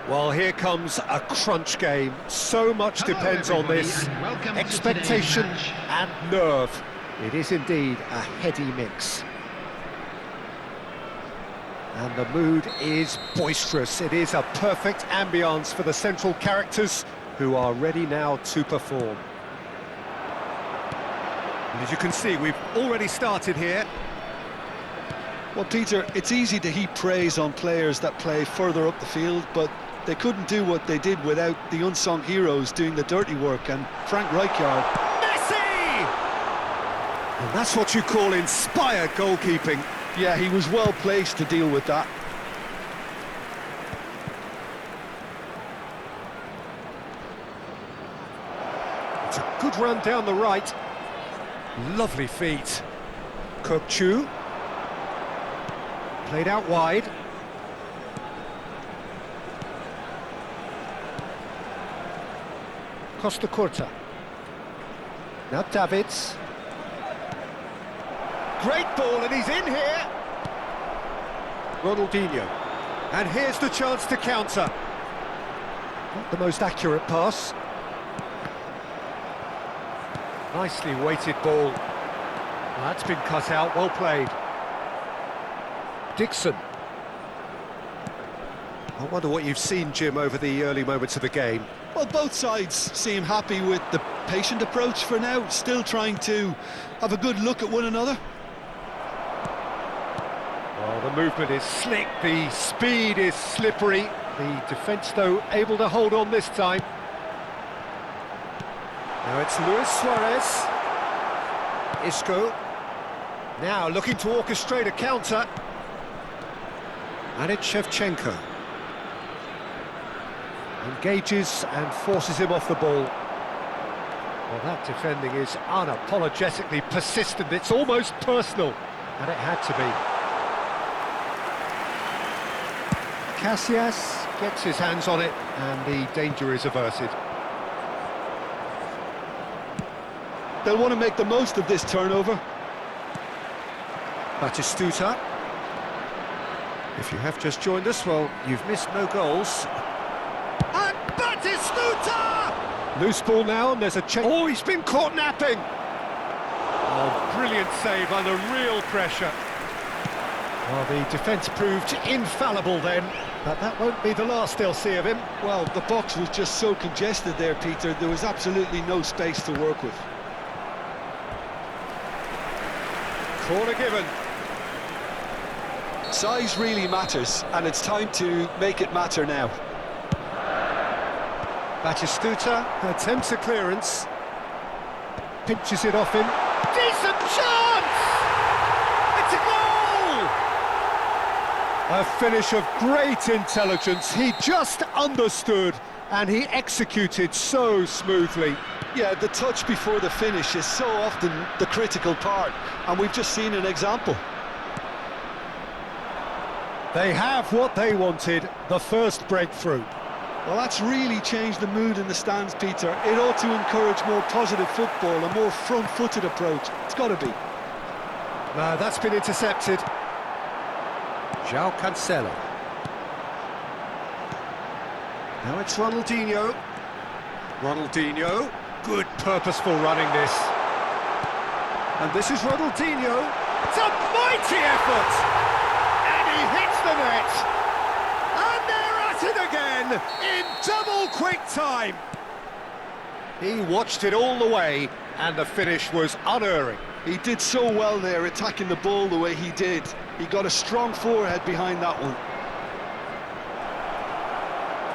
Well, here comes a crunch game. So much depends on this. Expectation and nerve. It is indeed a heady mix. And the mood is boisterous. It is a perfect ambience for the central characters who are ready now to perform. And as you can see, we've already started here. Well, Peter, it's easy to heap praise on players that play further up the field, but they couldn't do what they did without the unsung heroes doing the dirty work, and Frank Rijkaard. Messi! And that's what you call inspired goalkeeping. Yeah, he was well placed to deal with that. It's a good run down the right. Lovely feet. Kökçü. Played out wide. Costa Curta. Now Davids. Great ball, and he's in here. Ronaldinho. And here's the chance to counter. Not the most accurate pass. Nicely weighted ball. That's been cut out, well played. Dixon. I wonder what you've seen, Jim, over the early moments of the game. Well, both sides seem happy with the patient approach for now, still trying to have a good look at one another. Well, the movement is slick, the speed is slippery. The defence, though, able to hold on this time. Now it's Luis Suarez. Isco. Now looking to orchestrate a counter. And it's Shevchenko. Engages and forces him off the ball. Well, that defending is unapologetically persistent. It's almost personal, and it had to be. Casillas gets his hands on it, and the danger is averted. They'll want to make the most of this turnover. Batistuta. If you have just joined us, well, you've missed no goals. And Batistuta! Loose ball now, and there's a change. Oh, he's been caught napping! Oh, brilliant save under real pressure. Well, the defence proved infallible then, but that won't be the last they'll see of him. Well, the box was just so congested there, Peter. There was absolutely no space to work with. Corner given. Size really matters, and it's time to make it matter now. Batistuta attempts a clearance. Pinches it off him. Decent chance! It's a goal! A finish of great intelligence. He just understood, and he executed so smoothly. Yeah, the touch before the finish is so often the critical part, and we've just seen an example. They have what they wanted, the first breakthrough. Well, that's really changed the mood in the stands, Peter. It ought to encourage more positive football, a more front-footed approach. It's got to be. That's been intercepted. João Cancelo. Now it's Ronaldinho. Ronaldinho. Good purposeful running this. And this is Ronaldinho. It's a mighty effort! And he hits the net! And they're at it again, in double quick time! He watched it all the way, and the finish was unerring. He did so well there, attacking the ball the way he did. He got a strong forehead behind that one.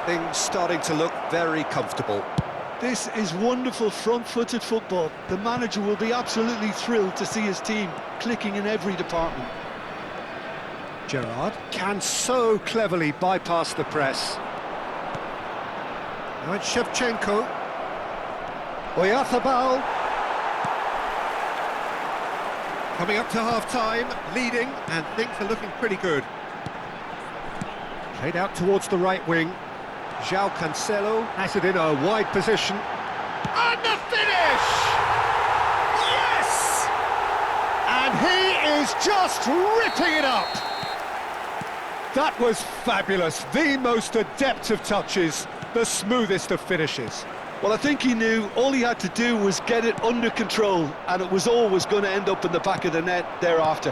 Things starting to look very comfortable. This is wonderful front-footed football. The manager will be absolutely thrilled to see his team clicking in every department. Gerrard can so cleverly bypass the press. Now it's Shevchenko. Oyarzabal. Coming up to half-time, leading, and things are looking pretty good. Played out towards the right wing. João Cancelo has it in a wide position. And the finish! Yes! And he is just ripping it up! That was fabulous. The most adept of touches, the smoothest of finishes. Well, I think he knew all he had to do was get it under control, and it was always going to end up in the back of the net thereafter.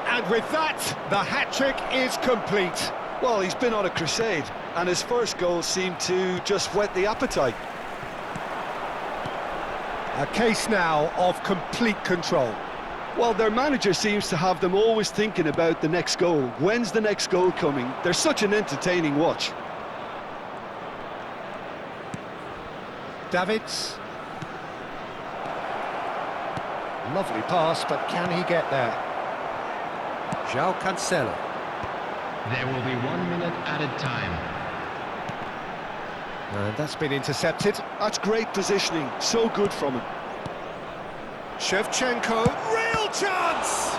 And with that, the hat-trick is complete. Well, he's been on a crusade, and his first goal seemed to just whet the appetite. A case now of complete control. Well, their manager seems to have them always thinking about the next goal. When's the next goal coming? They're such an entertaining watch. Davids. Lovely pass, but can he get there? João Cancelo. There will be 1 minute added time. And that's been intercepted. That's great positioning, so good from him. Shevchenko, real chance!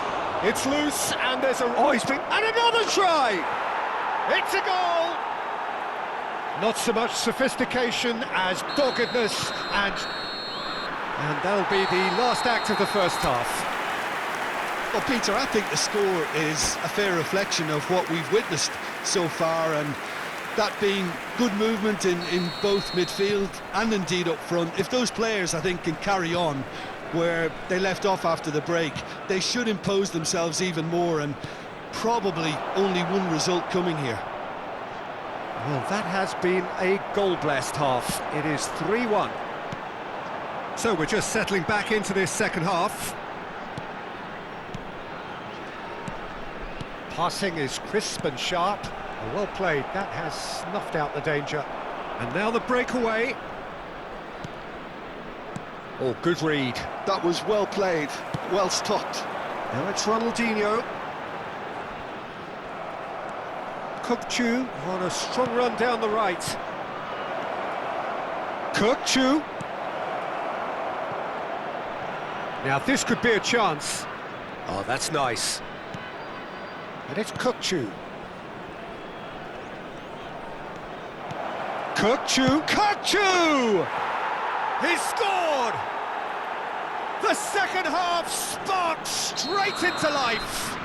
It's loose, and there's a... Oh, he's been... And another try! It's a goal! Not so much sophistication as doggedness, and that'll be the last act of the first half. Well, Peter, I think the score is a fair reflection of what we've witnessed so far, and that being good movement in both midfield and indeed up front. If those players, I think, can carry on where they left off after the break, they should impose themselves even more, and probably only one result coming here. Well, that has been a goal-blessed half. It is 3-1. So we're just settling back into this second half. Passing is crisp and sharp. Well played. That has snuffed out the danger. And now the breakaway. Oh, good read. That was well played, well stopped. Now it's Ronaldinho. Kukçu on a strong run down the right. Kukçu. Now this could be a chance. Oh, that's nice. And it's Kukçu. Kukçu. Kukçu! He's scored! The second half sparks straight into life.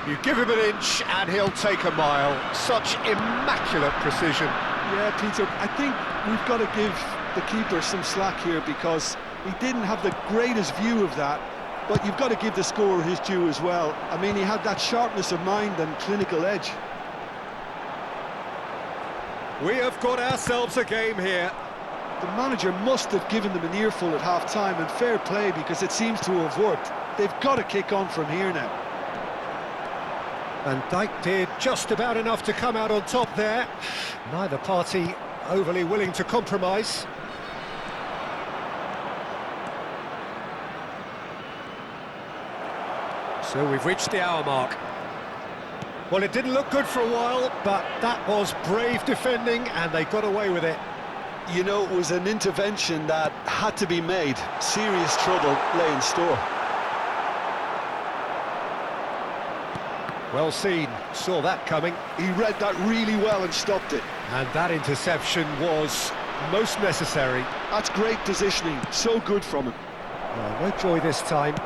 You give him an inch and he'll take a mile. Such immaculate precision. Yeah, Peter, I think we've got to give the keeper some slack here, because he didn't have the greatest view of that, but you've got to give the scorer his due as well. I mean, he had that sharpness of mind and clinical edge. We have got ourselves a game here. The manager must have given them an earful at half-time, and fair play, because it seems to have worked. They've got to kick on from here now. Van Dijk did just about enough to come out on top there. Neither party overly willing to compromise. So we've reached the hour mark. Well, it didn't look good for a while, but that was brave defending, and they got away with it. You know, it was an intervention that had to be made. Serious trouble lay in store. Well seen, saw that coming. He read that really well and stopped it. And that interception was most necessary. That's great positioning, so good from him. No joy this time.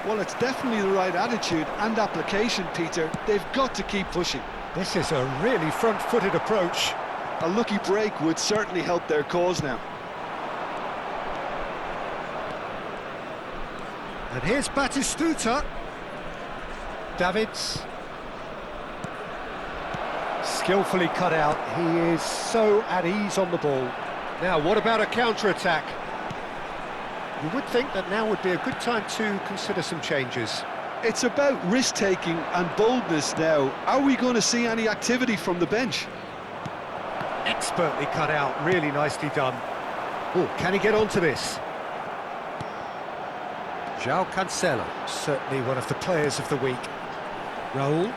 Well, it's definitely the right attitude and application, Peter. They've got to keep pushing. This is a really front-footed approach. A lucky break would certainly help their cause now. And here's Batistuta. Davids. Skillfully cut out. He is so at ease on the ball. Now, what about a counter-attack? You would think that now would be a good time to consider some changes. It's about risk-taking and boldness now. Are we going to see any activity from the bench? Expertly cut out, really nicely done. Oh, can he get onto this? João Cancelo, certainly one of the players of the week. Raul.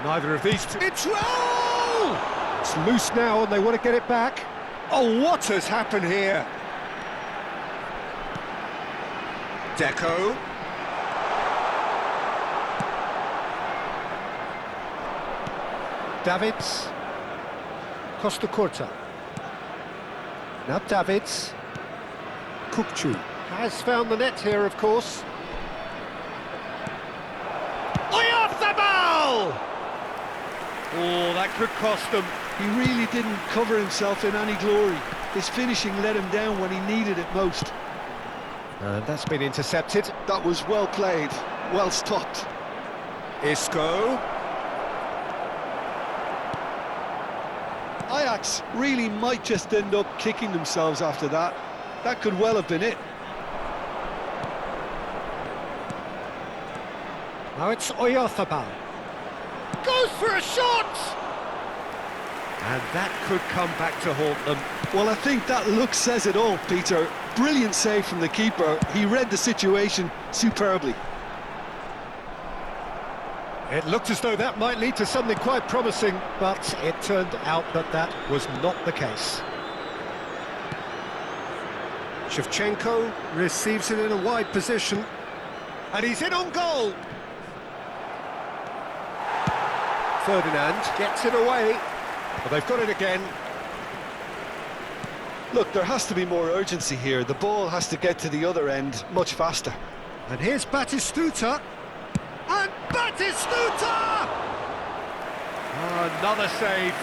Neither of these two. It's Raul! It's loose now and they want to get it back. Oh, what has happened here? Deco. Davids. Costa Curta. Now Davids. Kukçu has found the net here, of course. goal! Oh, that could cost them. He really didn't cover himself in any glory. His finishing let him down when he needed it most. And that's been intercepted. That was well played, well stopped. Isco. Ajax really might just end up kicking themselves after that. That could well have been it. Now it's Oyarzabal. Goes for a shot! And that could come back to haunt them. Well, I think that look says it all, Peter. Brilliant save from the keeper. He read the situation superbly. It looked as though that might lead to something quite promising, but it turned out that that was not the case. Shevchenko receives it in a wide position, and he's in on goal. Ferdinand gets it away, but they've got it again. Look, there has to be more urgency here. The ball has to get to the other end much faster. And here's Batistuta. And Batistuta! Oh, another save.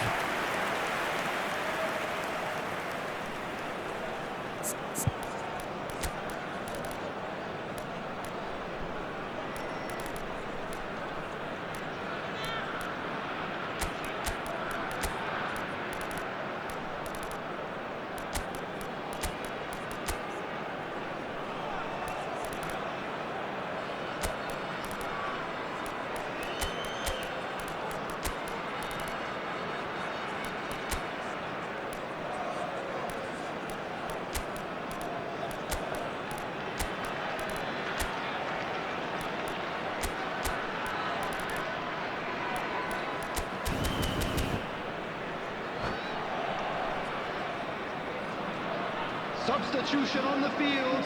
Substitution on the field.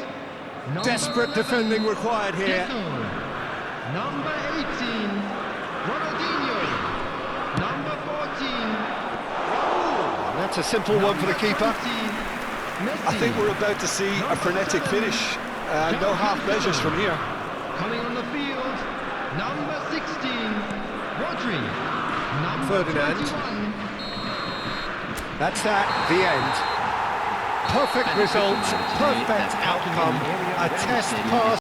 Desperate 11, defending required here. Gito. Number 18, Ronaldinho. Number 14, And that's a simple one for the keeper. Messi. I think we're about to see a frenetic finish. No half measures from here. Coming on the field, number 16, Rodri. Number Ferdinand. 21. That's that, the end. Perfect result, perfect outcome, a test pass.